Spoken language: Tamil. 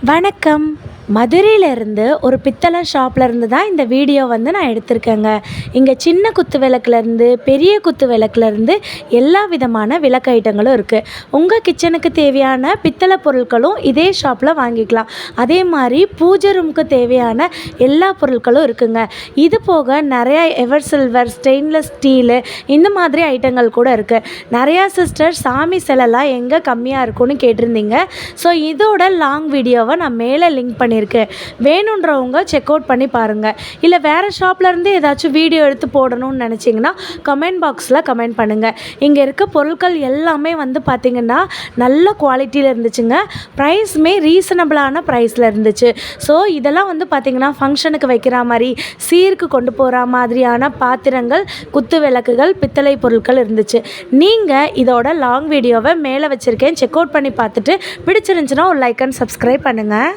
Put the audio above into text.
வணக்கம். மதுரையிலேருந்து ஒரு பித்தளை ஷாப்லேருந்து தான் இந்த வீடியோ நான் எடுத்திருக்கேங்க. இங்கே சின்ன குத்து விளக்குலேருந்து பெரிய குத்து விளக்குலேருந்து எல்லா விதமான விளக்கு ஐட்டங்களும் இருக்குது. உங்கள் கிச்சனுக்கு தேவையான பித்தளை பொருட்களும் இதே ஷாப்பில் வாங்கிக்கலாம். அதே மாதிரி பூஜை ரூமுக்கு தேவையான எல்லா பொருட்களும் இருக்குங்க. இது போக நிறையா எவர் சில்வர், ஸ்டெயின்லெஸ் ஸ்டீலு இந்த மாதிரி ஐட்டங்கள் கூட இருக்குது. நிறையா சிஸ்டர் சாமி சிலைலாம் எங்கே கம்மியாக இருக்கும்னு கேட்டிருந்தீங்க. ஸோ இதோட லாங் வீடியோவை நான் மேலே லிங்க் பண்ணியிருக்கேன். வேணுன்றவங்க செக் அவுட் பண்ணி பாருங்கள். இல்லை வேறு ஷாப்லேருந்து ஏதாச்சும் வீடியோ எடுத்து போடணும்னு நினச்சிங்கன்னா கமெண்ட் பாக்ஸில் கமெண்ட் பண்ணுங்கள். இங்கே இருக்க பொருட்கள் எல்லாமே பார்த்திங்கன்னா நல்ல குவாலிட்டியில் இருந்துச்சுங்க. ப்ரைஸுமே ரீசனபிளான ப்ரைஸில் இருந்துச்சு. ஸோ இதெல்லாம் பார்த்திங்கன்னா ஃபங்க்ஷனுக்கு வைக்கிற மாதிரி, சீருக்கு கொண்டு போகிற மாதிரியான பாத்திரங்கள், குத்து விளக்குகள், பித்தளை பொருட்கள் இருந்துச்சு. நீங்கள் இதோட லாங் வீடியோவை மேலே வச்சுருக்கேன், செக் அவுட் பண்ணி பார்த்துட்டு பிடிச்சிருந்துச்சுன்னா ஒரு லைக் அண்ட் சப்ஸ்கிரைப் பண்ணுங்கள்.